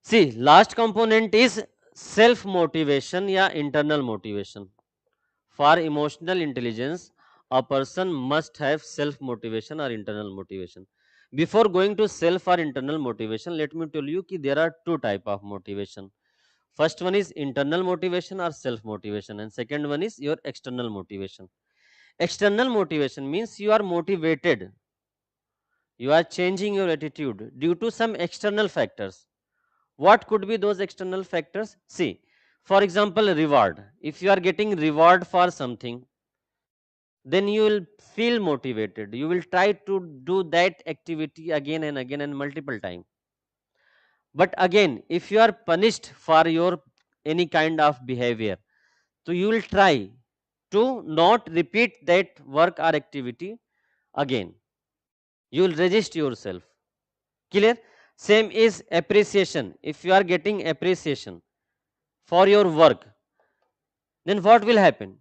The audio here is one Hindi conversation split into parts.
C last component is self motivation या internal motivation. For emotional intelligence a person must have self motivation or internal motivation. Before going to self or internal motivation, let me tell you कि there are two type of motivation. First one is internal motivation or self motivation, and second one is your external motivation. External motivation means you are motivated, you are changing your attitude due to some external factors. What could be those external factors? See, for example, reward. If you are getting reward for something, then you will feel motivated, you will try to do that activity again and again and multiple time. But again, if you are punished for your any kind of behavior, so you will try to not repeat that work or activity again. You will resist yourself. Clear? Same is appreciation. If you are getting appreciation for your work, then what will happen?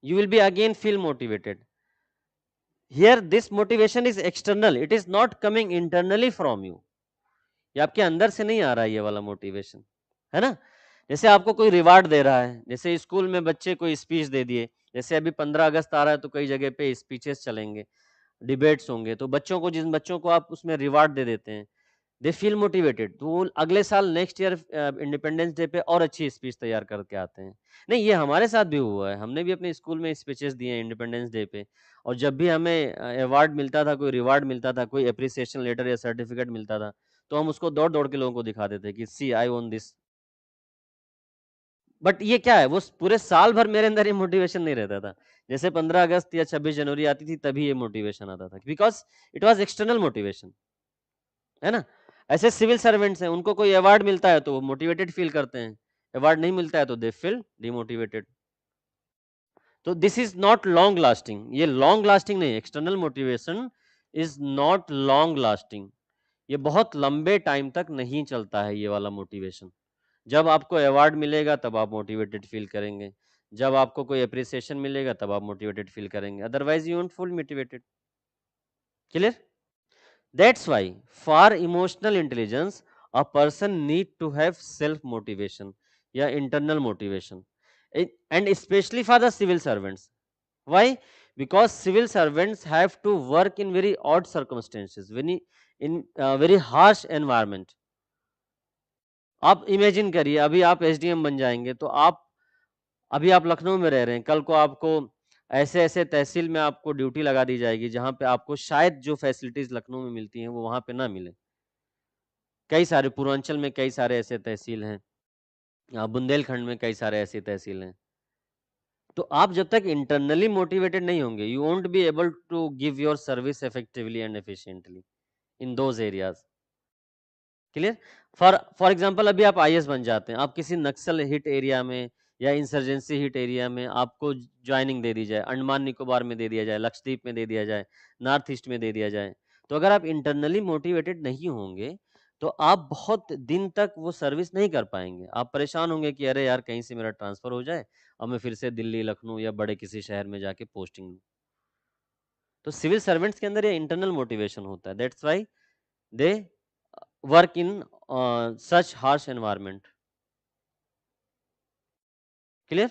You will be again feel motivated. Here this motivation is external, it is not coming internally from you. ये आपके अंदर से नहीं आ रहा है ये वाला मोटिवेशन, है ना? जैसे आपको कोई रिवार्ड दे रहा है, जैसे स्कूल में बच्चे कोई स्पीच दे दिए, जैसे अभी 15 अगस्त आ रहा है तो कई जगह पे स्पीचेस चलेंगे, डिबेट्स होंगे, तो बच्चों को जिन बच्चों को आप उसमें रिवार्ड दे देते हैं, दे फील मोटिवेटेड, तो वो अगले साल नेक्स्ट ईयर इंडिपेंडेंस डे पे और अच्छी स्पीच तैयार करके आते हैं. नहीं, ये हमारे साथ भी हुआ है, हमने भी अपने स्कूल में स्पीचेस दिए हैं इंडिपेंडेंस डे पे, और जब भी हमें अवार्ड मिलता था, कोई रिवार्ड मिलता था, कोई अप्रिसिएशन लेटर या सर्टिफिकेट मिलता था, तो हम उसको दौड़ दौड़ के लोगों को दिखा देते कि सी आई ओन दिस. बट ये क्या है, वो पूरे साल भर मेरे अंदर ये मोटिवेशन नहीं रहता था. जैसे 15 अगस्त या 26 जनवरी आती थी तभी ये मोटिवेशन आता था, because it was external motivation, है ना? ऐसे सिविल सर्वेंट्स हैं, उनको कोई अवार्ड मिलता है तो वो मोटिवेटेड फील करते हैं, अवार्ड नहीं मिलता है तो दे फील डिमोटिवेटेड. तो this is not long lasting, ये लॉन्ग लास्टिंग नहीं. External motivation is not long lasting, ये बहुत लंबे टाइम तक नहीं चलता है ये वाला मोटिवेशन. जब आपको अवार्ड मिलेगा तब आप मोटिवेटेड फील करेंगे, जब आपको कोई अप्रिसिएशन मिलेगा तब आप मोटिवेटेड फील करेंगे, otherwise you won't feel motivated. Clear? That's why, for emotional intelligence, a person need to have self motivation, yeah, internal motivation, and especially for the civil servants. Why? Because civil servants have to work in very odd circumstances, very in very harsh environment. आप इमेजिन करिए, अभी आप एसडीएम बन जाएंगे तो आप अभी आप लखनऊ में रह रहे हैं, कल को आपको ऐसे ऐसे तहसील में आपको ड्यूटी लगा दी जाएगी जहां पे आपको शायद जो फैसिलिटीज लखनऊ में मिलती हैं वो वहां पे ना मिले. कई सारे पूर्वांचल में कई सारे ऐसे तहसील हैं, बुंदेलखंड में कई सारे ऐसी तहसील हैं. तो आप जब तक इंटरनली मोटिवेटेड नहीं होंगे, you won't be able to give your service effectively and efficiently in those areas. Clear? For example, अभी आप आईएएस बन जाते हैं, आप किसी नक्सल हिट एरिया में या इंसर्जेंसी हिट एरिया में आपको ज्वाइनिंग दे दी जाए, अंडमान निकोबार में दे दिया जाए, लक्षद्वीप में दे दिया जाए, नॉर्थ ईस्ट में दे दिया जाए, तो अगर आप इंटरनली मोटिवेटेड नहीं होंगे तो आप बहुत दिन तक वो सर्विस नहीं कर पाएंगे. आप परेशान होंगे कि अरे यार कहीं से मेरा ट्रांसफर हो जाए और मैं फिर से दिल्ली, लखनऊ या बड़े किसी शहर में जाके पोस्टिंग लूं. तो सिविल सर्वेंट्स के अंदर ये इंटरनल मोटिवेशन होता है. That's why they work in such harsh environment. Clear?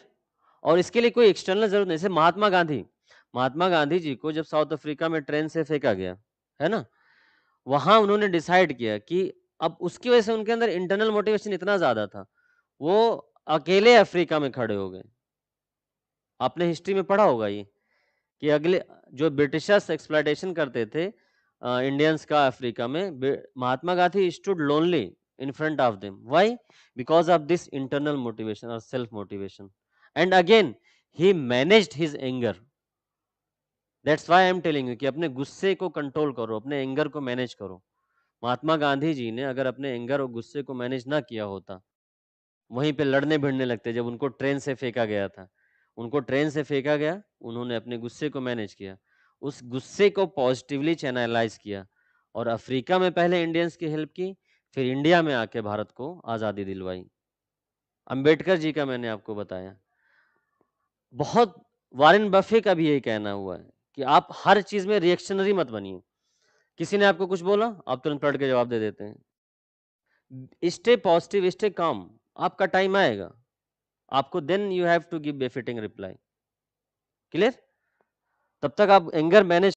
और इसके लिए कोई एक्सटर्नल जरूरत नहीं. जैसे महात्मा गांधी जी को जब साउथ अफ्रीका में ट्रेन से फेंका गया, है ना, वहां उन्होंने डिसाइड किया कि अब उसकी वजह से उनके अंदर इंटरनल मोटिवेशन इतना ज्यादा था, वो अकेले अफ्रीका में खड़े हो गए. आपने हिस्ट्री में पढ़ा होगा ये कि अगले जो ब्रिटिशर्स एक्सप्लॉयटेशन करते थे इंडियंस का अफ्रीका में, Mahatma Gandhi stood lonely in front of them. Why? Because of this internal motivation or self motivation. And again, he managed his anger. That's why I am telling you कि अपने गुस्से को कंट्रोल करो, अपने एंगर को मैनेज करो. महात्मा गांधी जी ने अगर अपने एंगर और गुस्से को मैनेज ना किया होता, वहीं पे लड़ने भिड़ने लगते. जब उनको ट्रेन से फेंका गया था, उनको ट्रेन से फेंका गया, उन्होंने अपने गुस्से को मैनेज किया, उस गुस्से को पॉजिटिवली चैनलाइज किया और अफ्रीका में पहले इंडियंस की हेल्प की, फिर इंडिया में आके भारत को आज़ादी दिलवाई. अंबेडकर जी का मैंने आपको बताया. बहुत वारेन बफे का भी यही कहना हुआ है कि आप हर चीज में रिएक्शनरी मत बनिए. किसी ने आपको कुछ बोला, आप तुरंत पलट के जवाब दे देते हैं. स्टे पॉजिटिव, स्टे काम, आपका टाइम आएगा, आपको then you have to give befitting reply. Clear? तब तक आप एंगर मैनेज